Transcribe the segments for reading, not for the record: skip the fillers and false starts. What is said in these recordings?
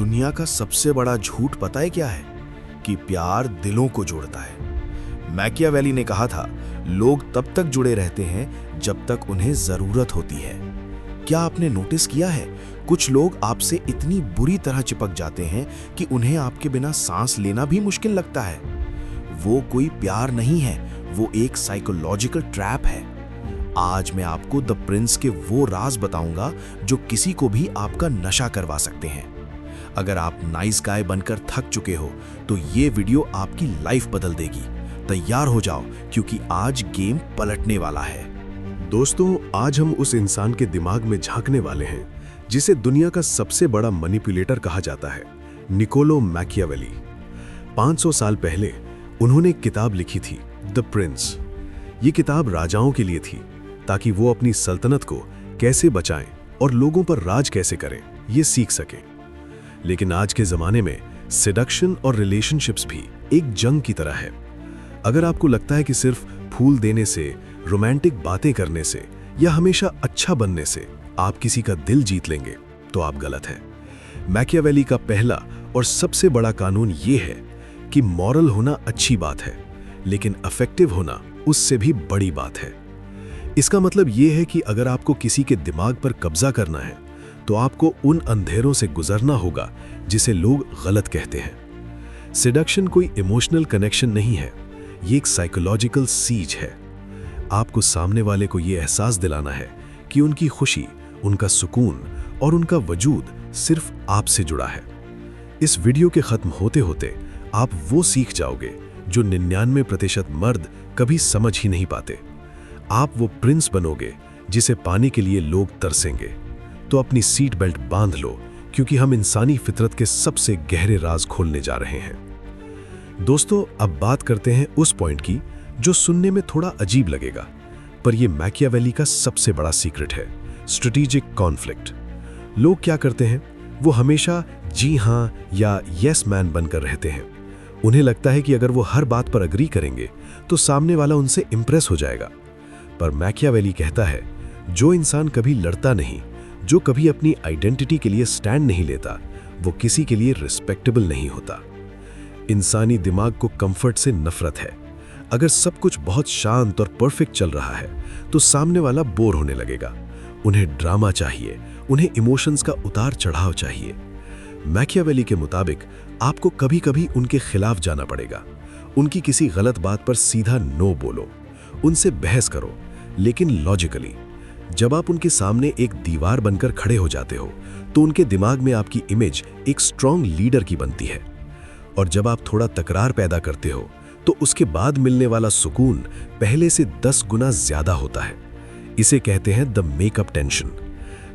दुनिया का सबसे बड़ा झूठ पता है क्या है? कि प्यार दिलों को जोड़ता है। मैकियावेली ने कहा था, लोग तब तक जुड़े रहते हैं जब तक उन्हें जरूरत होती है। क्या आपने नोटिस किया है, कुछ लोग आपसे इतनी बुरी तरह चिपक जाते हैं कि उन्हें आपके बिना सांस लेना भी मुश्किल लगता है। वो कोई प्यार नहीं है, वो एक साइकोलॉजिकल ट्रैप है। आज मैं आपको द प्रिंस के वो राज बताऊंगा जो किसी को भी आपका नशा करवा सकते हैं। अगर आप नाइस गाय बनकर थक चुके हो तो ये वीडियो आपकी लाइफ बदल देगी। तैयार हो जाओ, क्योंकि आज गेम पलटने वाला है। दोस्तों, आज हम उस इंसान के दिमाग में झांकने वाले हैं जिसे दुनिया का सबसे बड़ा मैनिपुलेटर कहा जाता है, निकोलो मैकियावेली। 500 साल पहले उन्होंने एक किताब लिखी थी, द प्रिंस। ये किताब राजाओं के लिए थी, ताकि वो अपनी सल्तनत को कैसे बचाएं और लोगों पर राज कैसे करें, ये सीख सकें। लेकिन आज के ज़माने में सेडक्शन और रिलेशनशिप्स भी एक जंग की तरह है। अगर आपको लगता है कि सिर्फ फूल देने से, रोमांटिक बातें करने से या हमेशा अच्छा बनने से आप किसी का दिल जीत लेंगे, तो आप गलत हैं। मैकियावेली का पहला और सबसे बड़ा कानून ये है कि मॉरल होना अच्छी बात है, लेकिन अफेक्टिव होना उससे भी बड़ी बात है। इसका मतलब ये है कि अगर आपको किसी के दिमाग पर कब्जा करना है, तो आपको उन अंधेरों से गुजरना होगा जिसे लोग गलत कहते हैं। सेडक्शन कोई इमोशनल कनेक्शन नहीं है, ये एक साइकोलॉजिकल सीज है। आपको सामने वाले को ये एहसास दिलाना है कि उनकी खुशी, उनका सुकून और उनका वजूद सिर्फ आपसे जुड़ा है। इस वीडियो के खत्म होते होते आप वो सीख जाओगे जो 99% मर्द कभी समझ ही नहीं पाते। आप वो प्रिंस बनोगे जिसे पाने के लिए लोग तरसेंगे। तो अपनी सीट बेल्ट बांध लो, क्योंकि हम इंसानी फितरत के सबसे गहरे राज खोलने जा रहे हैं। दोस्तों, अब बात करते हैं उस पॉइंट की जो सुनने में थोड़ा अजीब लगेगा, पर यह मैकियावेली का सबसे बड़ा सीक्रेट है, स्ट्रेटेजिक कॉन्फ्लिक्ट। लोग क्या करते हैं, वो हमेशा जी हां या यस मैन बनकर रहते हैं। उन्हें लगता है कि अगर वो हर बात पर अग्री करेंगे तो सामने वाला उनसे इंप्रेस हो जाएगा। पर मैकियावेली कहता है, जो इंसान कभी लड़ता नहीं, जो कभी अपनी आइडेंटिटी के लिए स्टैंड नहीं लेता, वो किसी के लिए रिस्पेक्टेबल नहीं होता। इंसानी दिमाग को कंफर्ट से नफरत है। अगर सब कुछ बहुत शांत और परफेक्ट चल रहा है तो सामने वाला बोर होने लगेगा। उन्हें ड्रामा चाहिए, उन्हें इमोशंस का उतार चढ़ाव चाहिए। मैकियावेली के मुताबिक आपको कभी कभी उनके खिलाफ जाना पड़ेगा। उनकी किसी गलत बात पर सीधा नो बोलो, उनसे बहस करो, लेकिन लॉजिकली। जब आप उनके सामने एक दीवार बनकर खड़े हो जाते हो तो उनके दिमाग में आपकी इमेज एक स्ट्रॉन्ग लीडर की बनती है। और जब आप थोड़ा तकरार पैदा करते हो तो उसके बाद मिलने वाला सुकून पहले से 10 गुना ज्यादा होता है। इसे कहते हैं द मेकअप टेंशन।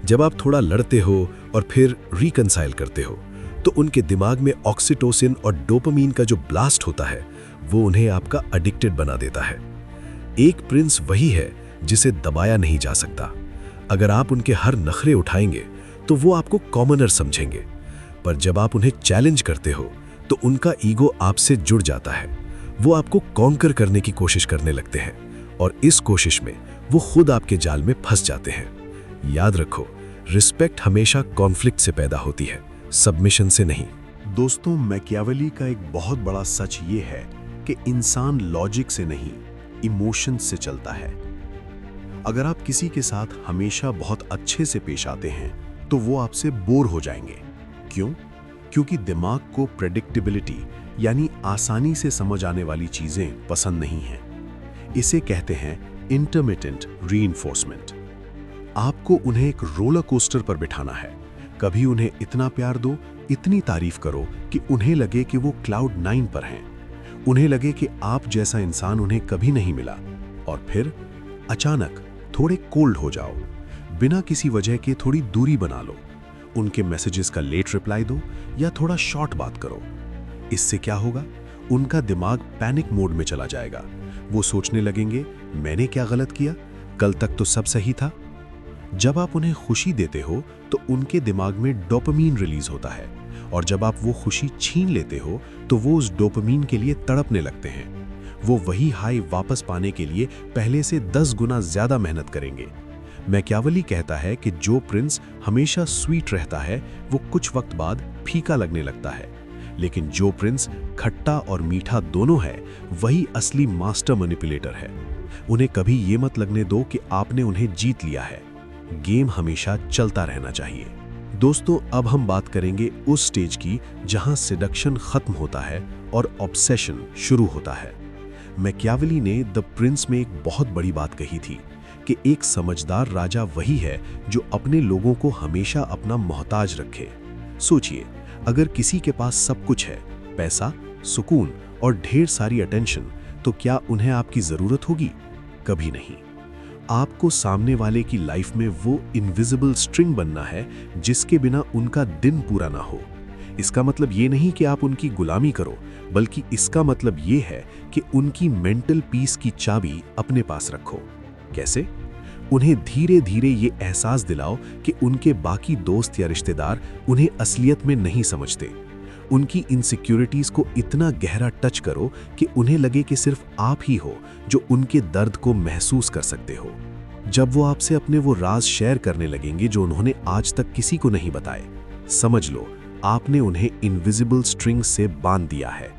जब आप थोड़ा लड़ते हो और फिर रिकंसाइल करते हो तो उनके दिमाग में ऑक्सीटोसिन और डोपामीन का जो ब्लास्ट होता है, वो उन्हें आपका एडिक्टेड बना देता है। एक प्रिंस वही है जिसे दबाया नहीं जा सकता। अगर आप उनके हर नखरे उठाएंगे तो वो आपको कॉमनर समझेंगे, पर जब आप उन्हें चैलेंज करते हो तो उनका ईगो आपसे जुड़ जाता है। वो आपको कॉन्कर करने की कोशिश करने लगते हैं और इस कोशिश में वो खुद आपके जाल में फंस जाते हैं। याद रखो, रिस्पेक्ट हमेशा कॉन्फ्लिक्ट से पैदा होती है, सबमिशन से नहीं। दोस्तों, मैकियावेली का एक बहुत बड़ा सच ये है कि इंसान लॉजिक से नहीं, इमोशन से चलता है। अगर आप किसी के साथ हमेशा बहुत अच्छे से पेश आते हैं तो वो आपसे बोर हो जाएंगे। क्यों? क्योंकि दिमाग को प्रेडिक्टेबिलिटी यानी आसानी से समझ आने वाली चीजें पसंद नहीं हैं। इसे कहते हैं इंटरमिटेंट रीइंफोर्समेंट। आपको उन्हें एक रोलर कोस्टर पर बिठाना है। कभी उन्हें इतना प्यार दो, इतनी तारीफ करो कि उन्हें लगे कि वो क्लाउड 9 पर हैं। उन्हें लगे कि आप जैसा इंसान उन्हें कभी नहीं मिला, और फिर अचानक थोड़े कोल्ड हो जाओ। बिना किसी वजह के थोड़ी दूरी बना लो। उनके मैसेजेस का लेट रिप्लाई दो या थोड़ा शॉर्ट बात करो। इससे क्या होगा? उनका दिमाग पैनिक मोड में चला जाएगा। वो सोचने लगेंगे, मैंने क्या गलत किया? कल तक तो सब सही था। जब आप उन्हें खुशी देते हो तो उनके दिमाग में डोपामीन रिलीज होता है, और जब आप वो खुशी छीन लेते हो तो वो उस डोपामीन के लिए तड़पने लगते हैं। वो वही हाई वापस पाने के लिए पहले से 10 गुना ज्यादा मेहनत करेंगे। मैकियावेली कहता है कि जो प्रिंस हमेशा स्वीट रहता है वो कुछ वक्त बाद फीका लगने लगता है। लेकिन जो प्रिंस खट्टा और मीठा दोनों है, वही असली मास्टर मैनिपुलेटर है। उन्हें कभी ये मत लगने दो कि आपने उन्हें जीत लिया है। गेम हमेशा चलता रहना चाहिए। दोस्तों, अब हम बात करेंगे उस स्टेज की जहां सिडक्शन खत्म होता है और ऑब्सेशन शुरू होता है। मैकियावेली ने द प्रिंस में एक बहुत बड़ी बात कही थी कि एक समझदार राजा वही है जो अपने लोगों को हमेशा अपना मोहताज रखे। सोचिए, अगर किसी के पास सब कुछ है, पैसा, सुकून और ढेर सारी अटेंशन, तो क्या उन्हें आपकी जरूरत होगी? कभी नहीं। आपको सामने वाले की लाइफ में वो इनविजिबल स्ट्रिंग बनना है जिसके बिना उनका दिन पूरा ना हो। इसका मतलब ये नहीं कि आप उनकी गुलामी करो, बल्कि इसका मतलब ये है कि उनकी मेंटल पीस की चाबी अपने पास रखो। कैसे? उन्हें धीरे धीरे ये एहसास दिलाओ कि उनके बाकी दोस्त या रिश्तेदार उन्हें असलियत में नहीं समझते। उनकी इनसिक्योरिटीज को इतना गहरा टच करो कि उन्हें लगे कि सिर्फ आप ही हो जो उनके दर्द को महसूस कर सकते हो। जब वो आपसे अपने वो राज शेयर करने लगेंगे जो उन्होंने आज तक किसी को नहीं बताए, समझ लो आपने उन्हें इनविजिबल स्ट्रिंग से बांध दिया है।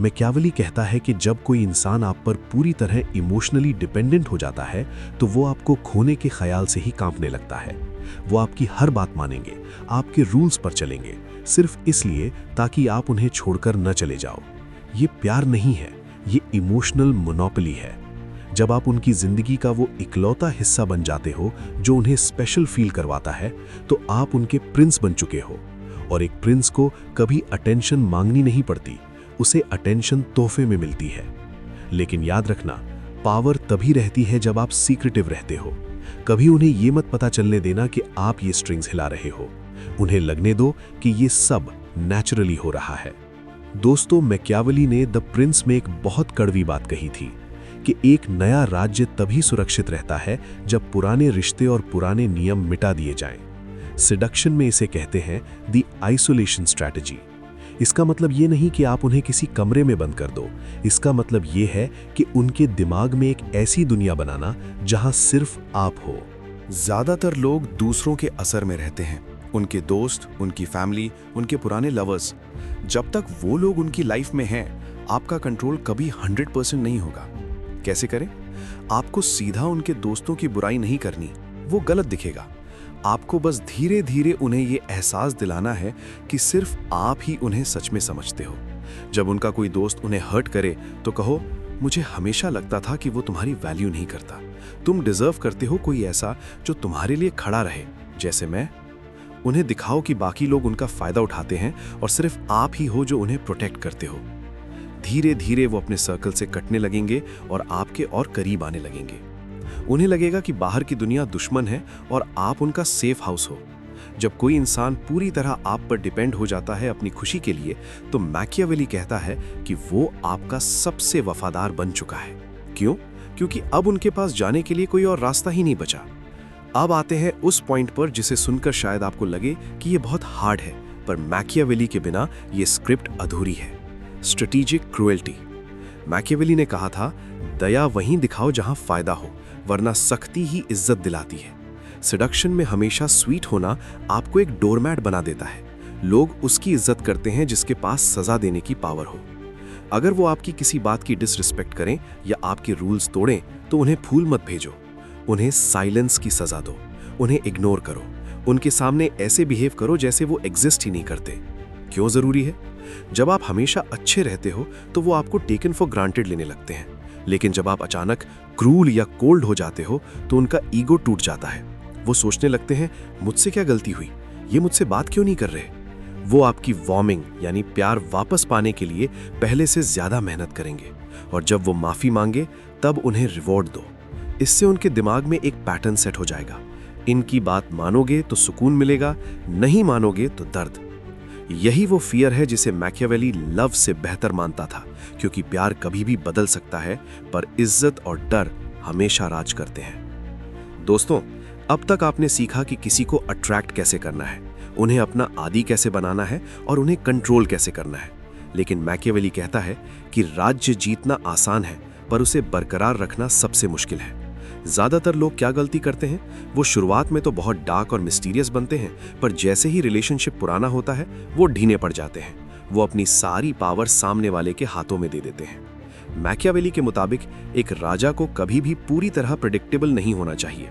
मैकियावेली कहता है कि जब कोई इंसान आप पर पूरी तरह इमोशनली डिपेंडेंट हो जाता है, तो वो आपको खोने के ख्याल से ही कांपने लगता है। वो आपकी हर बात मानेंगे, आपके रूल्स पर चलेंगे, सिर्फ इसलिए ताकि आप उन्हें छोड़कर न चले जाओ। ये प्यार नहीं है, ये इमोशनल मोनोपोली है। जब आप उनकी जिंदगी का वो इकलौता हिस्सा बन जाते हो जो उन्हें स्पेशल फील करवाता है, तो आप उनके प्रिंस बन चुके हो। और एक प्रिंस को कभी अटेंशन मांगनी नहीं पड़ती, उसे अटेंशन तोहफे में मिलती है। लेकिन याद रखना, पावर तभी रहती है जब आप सीक्रेटिव रहते हो। कभी उन्हें ये मत पता चलने देना कि आप ये स्ट्रिंग्स हिला रहे हो। उन्हें लगने दो कि ये सब नेचुरली हो रहा है। दोस्तों, मैकियावेली ने द प्रिंस में एक बहुत कड़वी बात कही थी कि एक नया राज्य तभी सुरक्षित रहता है जब पुराने रिश्ते और पुराने नियम मिटा दिए जाएं। सिडक्शन में इसे कहते हैं द आइसोलेशन स्ट्रैटेजी। इसका मतलब ये नहीं कि आप उन्हें किसी कमरे में बंद कर दो। इसका मतलब ये है कि उनके दिमाग में एक ऐसी दुनिया बनाना जहां सिर्फ आप हो। ज्यादातर लोग दूसरों के असर में रहते हैं, उनके दोस्त, उनकी फैमिली, उनके पुराने लवर्स। जब तक वो लोग उनकी लाइफ में हैं, आपका कंट्रोल कभी 100% नहीं होगा। कैसे करें? आपको सीधा उनके दोस्तों की बुराई नहीं करनी, वो गलत दिखेगा। आपको बस धीरे धीरे उन्हें ये एहसास दिलाना है कि सिर्फ आप ही उन्हें सच में समझते हो। जब उनका कोई दोस्त उन्हें हर्ट करे तो कहो, मुझे हमेशा लगता था कि वो तुम्हारी वैल्यू नहीं करता। तुम डिजर्व करते हो कोई ऐसा जो तुम्हारे लिए खड़ा रहे, जैसे मैं। उन्हें दिखाओ कि बाकी लोग उनका फायदा उठाते हैं और सिर्फ आप ही हो जो उन्हें प्रोटेक्ट करते हो। धीरे धीरे वो अपने सर्कल से कटने लगेंगे और आपके और करीब आने लगेंगे। उन्हें लगेगा कि बाहर की दुनिया दुश्मन है और आप उनका सेफ हाउस हो। जब कोई इंसान पूरी तरह आप पर डिपेंड हो जाता है अपनी खुशी के लिए, तो मैकियावेली कहता है कि वो आपका सबसे वफादार बन चुका है। क्यों? क्योंकि अब उनके पास जाने के लिए कोई और रास्ता ही नहीं बचा। अब आते हैं उस पॉइंट पर जिसे सुनकर शायद आपको लगे कि ये बहुत हार्ड है, पर मैकियावेली के बिना ये स्क्रिप्ट अधूरी है। Strategic cruelty. मैकियावेली ने कहा था, दया वहीं दिखाओ जहां फायदा हो, वरना सख्ती ही इज्जत दिलाती है। सिडक्शन में हमेशा स्वीट होना आपको एक डोरमैट बना देता है। लोग उसकी इज्जत करते हैं जिसके पास सजा देने की पावर हो। अगर वो आपकी किसी बात की डिसरिस्पेक्ट करें या आपके रूल्स तोड़ें, तो उन्हें फूल मत भेजो। उन्हें साइलेंस की सजा दो, उन्हें इग्नोर करो। उनके सामने ऐसे बिहेव करो जैसे वो एग्जिस्ट ही नहीं करते। क्यों जरूरी है? जब आप हमेशा अच्छे रहते हो तो वो आपको टेकन फॉर ग्रांटेड लेने लगते हैं, लेकिन जब आप अचानक क्रूल या कोल्ड हो जाते हो तो उनका ईगो टूट जाता है। वो सोचने लगते हैं, मुझसे क्या गलती हुई, ये मुझसे बात क्यों नहीं कर रहे। वो आपकी वार्मिंग यानी प्यार वापस पाने के लिए पहले से ज्यादा मेहनत करेंगे, और जब वो माफी मांगे तब उन्हें रिवॉर्ड दो। इससे उनके दिमाग में एक पैटर्न सेट हो जाएगा। इनकी बात मानोगे तो सुकून मिलेगा, नहीं मानोगे तो दर्द। यही वो फियर है जिसे मैकियावेली लव से बेहतर मानता था, क्योंकि प्यार कभी भी बदल सकता है, पर इज्जत और डर हमेशा राज करते हैं। दोस्तों, अब तक आपने सीखा कि किसी को अट्रैक्ट कैसे करना है, उन्हें अपना आदी कैसे बनाना है और उन्हें कंट्रोल कैसे करना है। लेकिन मैकियावेली कहता है कि राज्य जीतना आसान है, पर उसे बरकरार रखना सबसे मुश्किल है। ज्यादातर लोग क्या गलती करते हैं, वो शुरुआत में तो बहुत डार्क और मिस्टीरियस बनते हैं, पर जैसे ही रिलेशनशिप पुराना होता है वो ढीले पड़ जाते हैं। वो अपनी सारी पावर सामने वाले के हाथों में दे देते हैं। मैकियावेली के मुताबिक एक राजा को कभी भी पूरी तरह प्रेडिक्टेबल नहीं होना चाहिए।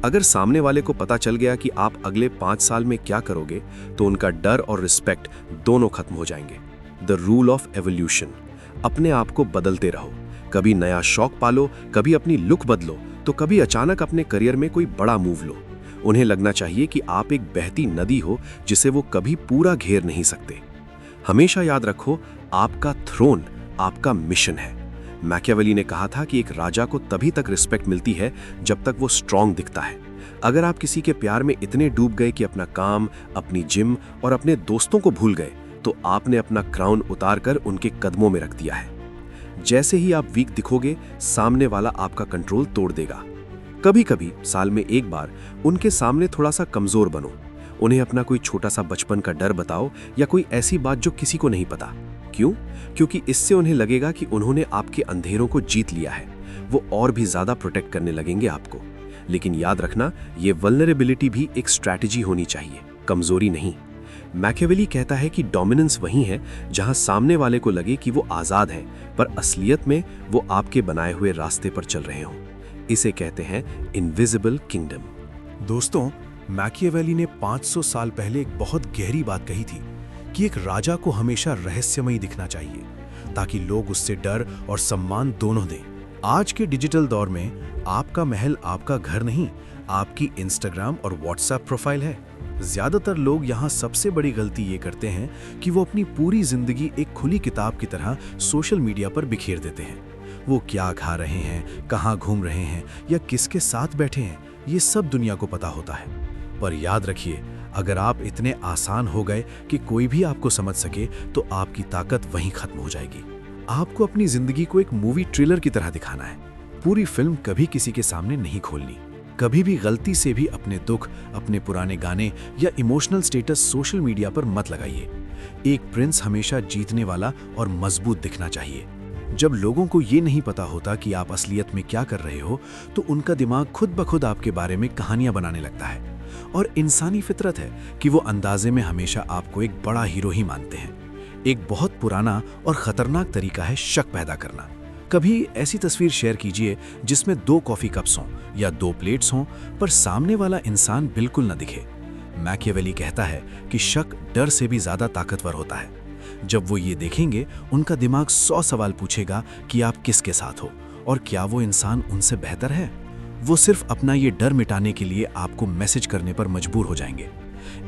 अगर सामने वाले को पता चल गया कि आप अगले 5 साल में क्या करोगे, तो उनका डर और रिस्पेक्ट दोनों खत्म हो जाएंगे। The rule of evolution. अपने आप को बदलते रहो। कभी नया शौक पालो, कभी अपनी लुक बदलो, तो कभी अचानक अपने करियर में कोई बड़ा मूव लो। उन्हें लगना चाहिए कि आप एक बहती नदी हो जिसे वो कभी पूरा घेर नहीं सकते। हमेशा याद रखो, आपका थ्रोन आपका मिशन है। मैकियावेली ने कहा था कि एक राजा को तभी तक रिस्पेक्ट मिलती है जब तक वो स्ट्रांग दिखता है। अगर आप किसी के प्यार में इतने डूब गए कि अपना काम, अपनी जिम और अपने दोस्तों को भूल गए, तो आपने अपना क्राउन उतारकर उनके कदमों में रख दिया है। जैसे ही आप वीक दिखोगे, सामने वाला आपका कंट्रोल तोड़ देगा। कभी कभी साल में एक बार उनके सामने थोड़ा सा कमजोर बनो। उन्हें अपना कोई छोटा सा बचपन का डर बताओ या कोई ऐसी बात जो किसी को नहीं पता। क्यों? क्योंकि इससे उन्हें लगेगा कि उन्होंने आपके अंधेरों को जीत लिया है। वो और भी ज्यादा प्रोटेक्ट करने लगेंगे आपको। लेकिन याद रखना, ये वल्नरेबिलिटी भी एक स्ट्रैटेजी होनी चाहिए, कमजोरी नहीं। मैकियावेली कहता है कि डोमिनेंस वही है जहां सामने वाले को लगे कि वो आजाद हैं, पर असलियत में वो आपके बनाए हुए रास्ते पर चल रहे हों। इसे कहते हैं इनविजिबल किंगडम। दोस्तों, मैकियावेली ने 500 साल पहले एक बहुत गहरी बात कही थी कि एक राजा को हमेशा रहस्यमयी दिखना चाहिए, ताकि लोग उससे डर और सम्मान दोनों दें। आज के डिजिटल दौर में आपका महल आपका घर नहीं, आपकी इंस्टाग्राम और व्हाट्सएप प्रोफाइल है। ज्यादातर लोग यहाँ सबसे बड़ी गलती ये करते हैं कि वो अपनी पूरी जिंदगी एक खुली किताब की तरह सोशल मीडिया पर बिखेर देते हैं। वो क्या खा रहे हैं, कहाँ घूम रहे हैं या किसके साथ बैठे हैं, ये सब दुनिया को पता होता है। पर याद रखिए, अगर आप इतने आसान हो गए कि कोई भी आपको समझ सके, तो आपकी ताकत वहीं खत्म हो जाएगी। आपको अपनी जिंदगी को एक मूवी ट्रेलर की तरह दिखाना है। पूरी फिल्म कभी किसी के सामने नहीं खोलनी। कभी भी गलती से भी अपने दुख, अपने पुराने गाने या इमोशनल स्टेटस सोशल मीडिया पर मत लगाइए। एक प्रिंस हमेशा जीतने वाला और मजबूत दिखना चाहिए। जब लोगों को ये नहीं पता होता कि आप असलियत में क्या कर रहे हो, तो उनका दिमाग खुद ब खुद आपके बारे में कहानियां बनाने लगता है। और इंसानी फितरत है कि वो अंदाजे में हमेशा आपको एक बड़ा हीरो ही मानते हैं। एक बहुत पुराना और खतरनाक तरीका है शक पैदा करना। कभी ऐसी तस्वीर शेयर कीजिए जिसमें 2 कॉफी कप्स हों या 2 प्लेट्स हों, पर सामने वाला इंसान बिल्कुल न दिखे। मैकियावेली कहता है कि शक डर से भी ज्यादा ताकतवर होता है। जब वो ये देखेंगे, उनका दिमाग 100 सवाल पूछेगा कि आप किसके साथ हो और क्या वो इंसान उनसे बेहतर है। वो सिर्फ अपना ये डर मिटाने के लिए आपको मैसेज करने पर मजबूर हो जाएंगे।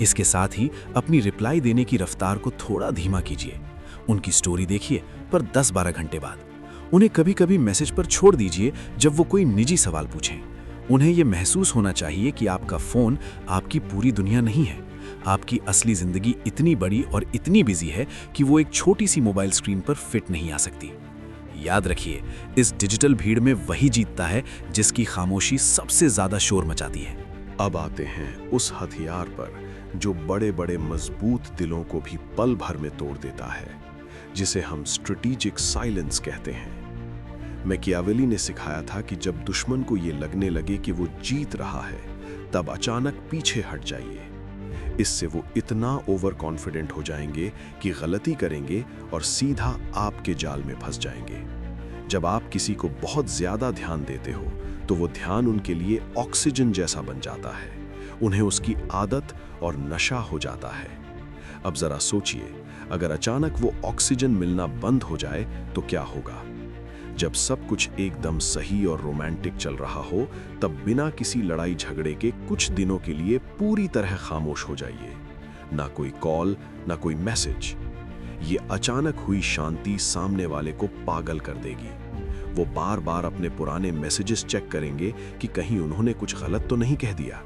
इसके साथ ही अपनी रिप्लाई देने की रफ्तार को थोड़ा धीमा कीजिए। उनकी स्टोरी देखिए, पर 10-12 घंटे बाद। उन्हें कभी कभी मैसेज पर छोड़ दीजिए जब वो कोई निजी सवाल पूछें। उन्हें ये महसूस होना चाहिए कि आपका फोन आपकी पूरी दुनिया नहीं है। आपकी असली जिंदगी इतनी बड़ी और इतनी बिजी है कि वो एक छोटी सी मोबाइल स्क्रीन पर फिट नहीं आ सकती। याद रखिए, इस डिजिटल भीड़ में वही जीतता है जिसकी खामोशी सबसे ज्यादा शोर मचाती है। अब आते हैं उस हथियार पर जो बड़े बड़े मजबूत दिलों को भी पल भर में तोड़ देता है, जिसे हम स्ट्रेटेजिक साइलेंस कहते हैं। मैकियावेली ने सिखाया था कि जब दुश्मन को ये लगने लगे कि वो जीत रहा है, तब अचानक पीछे हट जाइए। इससे वो इतना ओवर कॉन्फिडेंट हो जाएंगे कि गलती करेंगे और सीधा आपके जाल में फंस जाएंगे। जब आप किसी को बहुत ज्यादा ध्यान देते हो, तो वो ध्यान उनके लिए ऑक्सीजन जैसा बन जाता है। उन्हें उसकी आदत और नशा हो जाता है। अब जरा सोचिए, अगर अचानक वो ऑक्सीजन मिलना बंद हो जाए तो क्या होगा? जब सब कुछ एकदम सही और रोमांटिक चल रहा हो, तब बिना किसी लड़ाई झगड़े के कुछ दिनों के लिए पूरी तरह खामोश हो जाइए। ना कोई कॉल, ना कोई मैसेज। ये अचानक हुई शांति सामने वाले को पागल कर देगी। वो बार बार अपने पुराने मैसेजेस चेक करेंगे कि कहीं उन्होंने कुछ गलत तो नहीं कह दिया।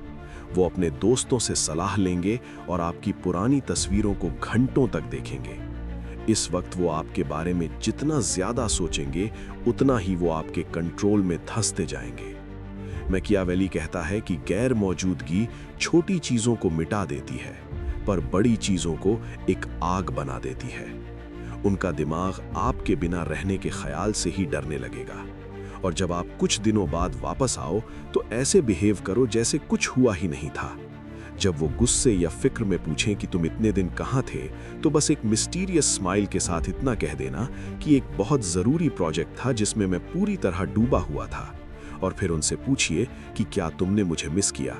वो अपने दोस्तों से सलाह लेंगे और आपकी पुरानी तस्वीरों को घंटों तक देखेंगे। इस वक्त वो आपके बारे में जितना ज्यादा सोचेंगे, उतना ही वो आपके कंट्रोल में धंसते जाएंगे। मैकियावेली कहता है कि गैर मौजूदगी छोटी चीजों को मिटा देती है, पर बड़ी चीजों को एक आग बना देती है। उनका दिमाग आपके बिना रहने के ख्याल से ही डरने लगेगा और जब आप कुछ दिनों बाद वापस आओ तो ऐसे बिहेव करो जैसे कुछ हुआ ही नहीं था। जब वो गुस्से या फिक्र में पूछें कि तुम इतने दिन कहाँ थे, तो बस एक मिस्टीरियस स्माइल के साथ इतना कह देना कि एक बहुत ज़रूरी प्रोजेक्ट था जिसमें मैं पूरी तरह डूबा हुआ था। और फिर उनसे पूछिए कि क्या तुमने मुझे मिस किया।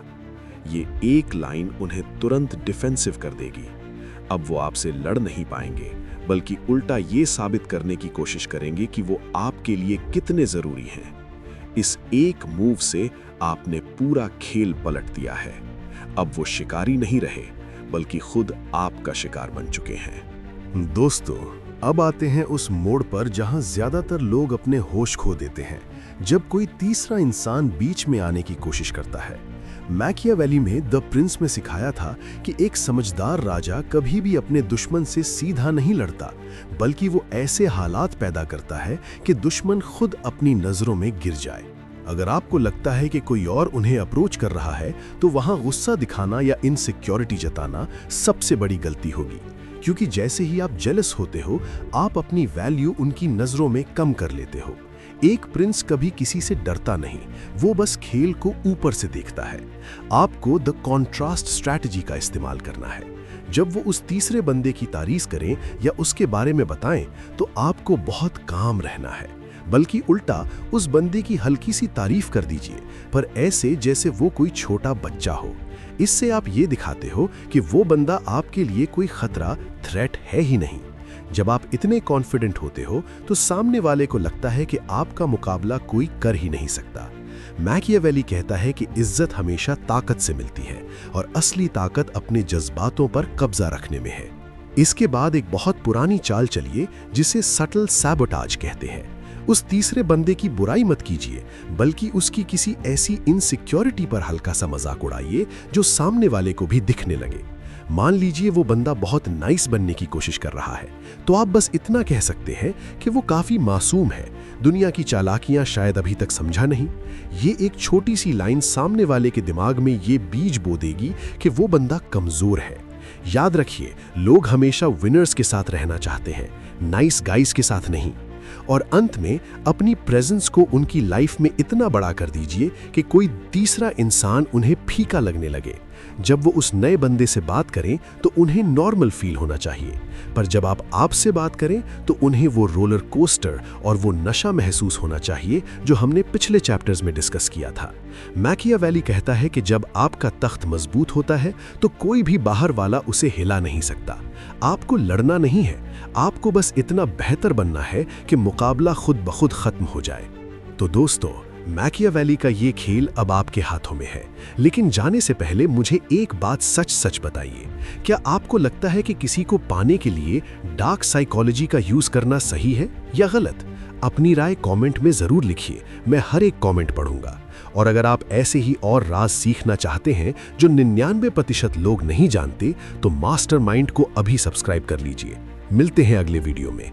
ये एक लाइन उन्हें तुरंत डिफेंसिव कर देगी। अब वो आपसे लड़ नहीं पाएंगे, बल्कि उल्टा ये साबित करने की कोशिश करेंगे कि वो आपके लिए कितने ज़रूरी हैं। इस एक मूव से आपने पूरा खेल पलट दिया है। अब वो शिकारी नहीं रहे, बल्कि खुद आपका शिकार बन चुके हैं। दोस्तों, अब आते हैं उस मोड़ पर जहां ज्यादातर लोग अपने होश खो देते हैं, जब कोई तीसरा इंसान बीच में आने की कोशिश करता है। मैकियावेली में द प्रिंस में सिखाया था कि एक समझदार राजा कभी भी अपने दुश्मन से सीधा नहीं लड़ता, बल्कि वो ऐसे हालात पैदा करता है कि दुश्मन खुद अपनी नजरों में गिर जाए। अगर आपको लगता है कि कोई और उन्हें अप्रोच कर रहा है, तो वहां गुस्सा दिखाना या इनसिक्योरिटी जताना सबसे बड़ी गलती होगी, क्योंकि जैसे ही आप जेलस होते हो, आप अपनी वैल्यू उनकी नजरों में कम कर लेते हो। एक प्रिंस कभी किसी से डरता नहीं, वो बस खेल को ऊपर से देखता है। आपको द कॉन्ट्रास्ट स्ट्रैटेजी का इस्तेमाल करना है। जब वो उस तीसरे बंदे की तारीफ करें या उसके बारे में बताएं, तो आपको बहुत काम रहना है, बल्कि उल्टा उस बंदे की हल्की सी तारीफ कर दीजिए, पर ऐसे जैसे वो कोई छोटा बच्चा हो। इससे आप ये दिखाते हो कि वो बंदा आपके लिए कोई खतरा, थ्रेट है ही नहीं। जब आप इतने कॉन्फिडेंट होते हो, तो सामने वाले को लगता है कि आपका मुकाबला कोई कर ही नहीं सकता। मैकियावेली कहता है कि इज्जत हमेशा ताकत से मिलती है, और असली ताकत अपने जज्बातों पर कब्जा रखने में है। इसके बाद एक बहुत पुरानी चाल चलिए, जिसे सटल सैबोटाज कहते हैं। उस तीसरे बंदे की बुराई मत कीजिए, बल्कि उसकी किसी ऐसी इनसिक्योरिटी पर हल्का सा मजाक उड़ाइए जो सामने वाले को भी दिखने लगे। मान लीजिए वो बंदा बहुत नाइस बनने की कोशिश कर रहा है, तो आप बस इतना कह सकते हैं कि वो काफी मासूम है, दुनिया की चालाकियां शायद अभी तक समझा नहीं। ये एक छोटी सी लाइन सामने वाले के दिमाग में ये बीज बो देगी कि वो बंदा कमजोर है। याद रखिए, लोग हमेशा विनर्स के साथ रहना चाहते हैं, नाइस गाइस के साथ नहीं। और अंत में अपनी प्रेजेंस को उनकी लाइफ में इतना बड़ा कर दीजिए कि कोई तीसरा इंसान उन्हें फीका लगने लगे। जब वो उस नए बंदे से बात करें तो उन्हें नॉर्मल फील होना चाहिए, पर जब आप आपसे बात करें तो उन्हें वो रोलर कोस्टर और वो नशा महसूस होना चाहिए जो हमने पिछले चैप्टर्स में डिस्कस किया था। मैकियावेली कहता है कि जब आपका तख्त मजबूत होता है तो कोई भी बाहर वाला उसे हिला नहीं सकता। आपको लड़ना नहीं है, आपको बस इतना बेहतर बनना है कि मुकाबला खुद ब खुद खत्म हो जाए। तो दोस्तों, मैकियावेली का ये खेल अब आपके हाथों में है, लेकिन जाने से पहले मुझे एक बात सच बताइए, क्या आपको लगता है कि किसी को पाने के लिए डार्क साइकोलॉजी का यूज करना सही है या गलत? अपनी राय कमेंट में जरूर लिखिए, मैं हर एक कमेंट पढ़ूंगा। और अगर आप ऐसे ही और राज सीखना चाहते हैं जो 99% लोग नहीं जानते, तो मास्टरमाइंड को अभी सब्सक्राइब कर लीजिए। मिलते हैं अगले वीडियो में।